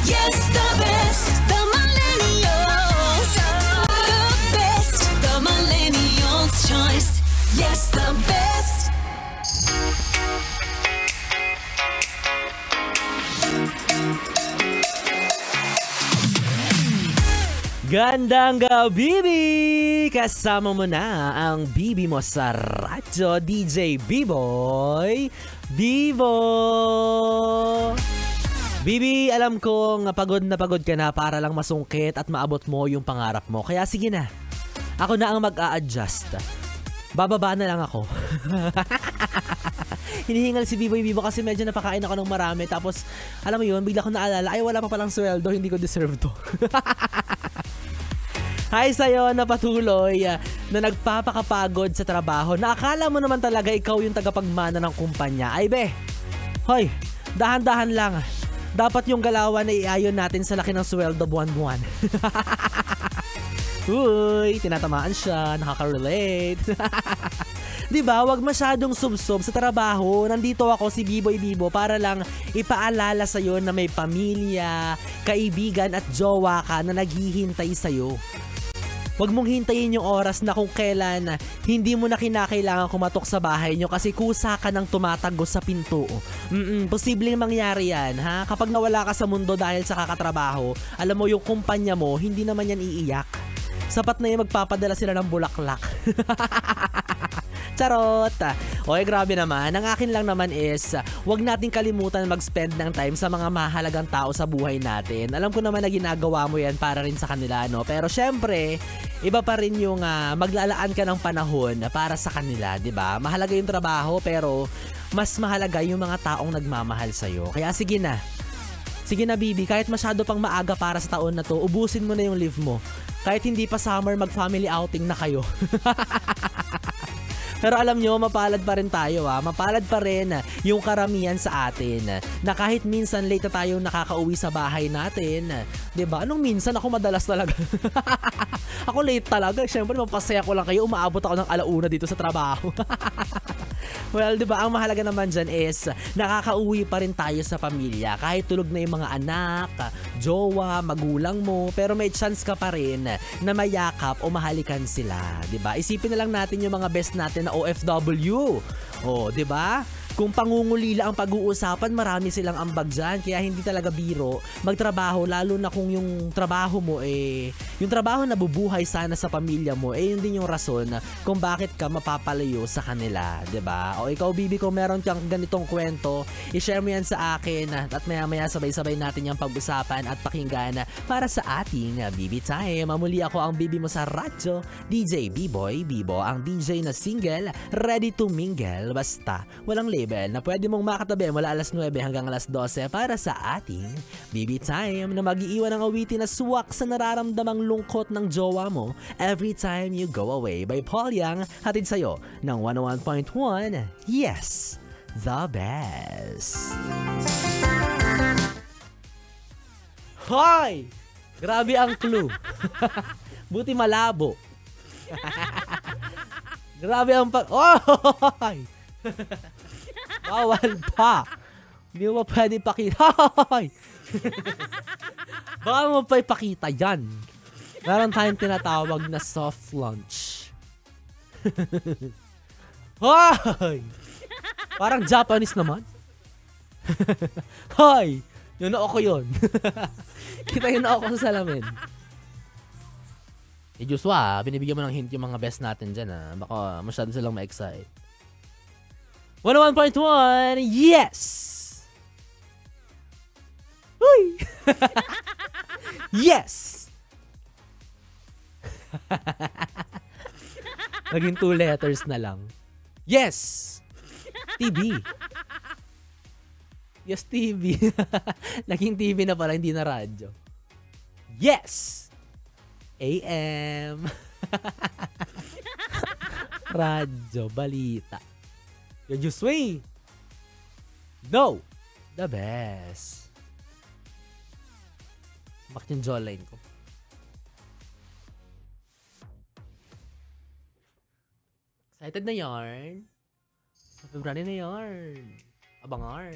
Yes, the best, the millennials. The best, the millennials' choice. Yes, the best. Gandang gabi, Bibi! Kasama mo na ang Bibi mo sa radyo, DJ B-Boy Bibo! Bibi, alam kong pagod na pagod ka na para lang masungkit at maabot mo yung pangarap mo. Kaya sige na, ako na ang mag-a-adjust. Bababa na lang ako. Hinihingal si B-Boy Bibo kasi medyo napakain ako ng marami. Tapos, alam mo yun, bigla ko naalala, ay wala pa palang sweldo, hindi ko deserve to. Hi sa'yo na patuloy na nagpapakapagod sa trabaho na akala mo naman talaga ikaw yung tagapagmana ng kumpanya. Ay be, hoy, dahan-dahan lang. Dapat yung galawan na iayon natin sa laki ng sweldo buwan-buwan. Uy, tinatamaan siya, nakaka-relate. Diba, wag masyadong subsob sa trabaho. Nandito ako si B-Boy Bibo para lang ipaalala sa'yo na may pamilya, kaibigan at jowa ka na naghihintay sa'yo. Huwag mong hintayin yung oras na kung kailan hindi mo na kinakailangan kumatok sa bahay nyo kasi kusa ka ng tumatagos sa pinto. Posibleng mangyari yan, ha? Kapag nawala ka sa mundo dahil sa kakatrabaho, alam mo yung kumpanya mo, hindi naman yan iiyak. Sapat na yung magpapadala sila ng bulaklak. Charot! Oy, grabe naman. Ang akin lang naman is, wag nating kalimutan mag-spend ng time sa mga mahalagang tao sa buhay natin. Alam ko naman na ginagawa mo yan para rin sa kanila, no? Pero syempre, iba pa rin yung maglalaan ka ng panahon para sa kanila, di ba? Mahalaga yung trabaho, pero mas mahalaga yung mga taong nagmamahal sa'yo. Kaya sige na. Sige na, Bibi, kahit masyado pang maaga para sa taon na to, ubusin mo na yung leave mo. Kahit hindi pa summer, mag-family outing na kayo. Pero alam nyo, mapalad pa rin tayo mapalad pa rin yung karamihan sa atin na kahit minsan late na tayo nakakauwi sa bahay natin. Diba? Anong minsan? Ako madalas talaga. Ako late talaga. Siyempre, mapasaya ko lang kayo. Umaabot ako ng 1:00 dito sa trabaho. Well, diba? Ang mahalaga naman dyan is nakakauwi pa rin tayo sa pamilya. Kahit tulog na yung mga anak, jowa, magulang mo, pero may chance ka pa rin na mayakap o mahalikan sila. Diba? Isipin na lang natin yung mga best natin na OFW. Oh, 'di ba? Kung pangungulila ang pag-uusapan, marami silang ambag dyan. Kaya hindi talaga biro magtrabaho, lalo na kung yung trabaho mo yung trabaho na bubuhay sana sa pamilya mo, yun din yung rason kung bakit ka mapapalayo sa kanila, 'di ba? O ikaw, Bibi, kung meron kang ganitong kwento, i-share mo yan sa akin at maya-maya sabay-sabay natin yung pag-usapan at pakinggan para sa ating Bibi Time. Muli ako ang Bibi mo sa radyo, DJ B-Boy Bibo, ang DJ na single, ready to mingle, basta walang label na pwede mong makatabi mula alas 9 hanggang alas 12 para sa ating Bibi Time na mag-iiwan ng awitin na swak sa nararamdamang lungkot ng jowa mo every time you go away by Paul Young, hatid sa'yo ng 101.1 Yes, the best. Hoy! Grabe ang clue. Buti malabo. Grabe ang Hoy! Bawal pa. Hindi mo pwede pakita. Hoy! Baka mo pa ipakita yan. Meron tayong tinatawag na soft launch. Hoy! Parang Japanese naman. Hoy! Yun na ako yun. Kita yun na ako sa salamin. Joshua, binibigyan mo ng hint yung mga best natin dyan. Baka masyado silang ma-excite. 101.1, yes! Uy! Yes! Naging 2 letters na lang. Yes! TV. Yes, TV. Naging TV na pala, hindi na radyo. Yes! AM. Radyo, balita. You're just way. No! The best. Bakit yung jawline ko? Excited na yarn? Sa February na yarn. Abangan.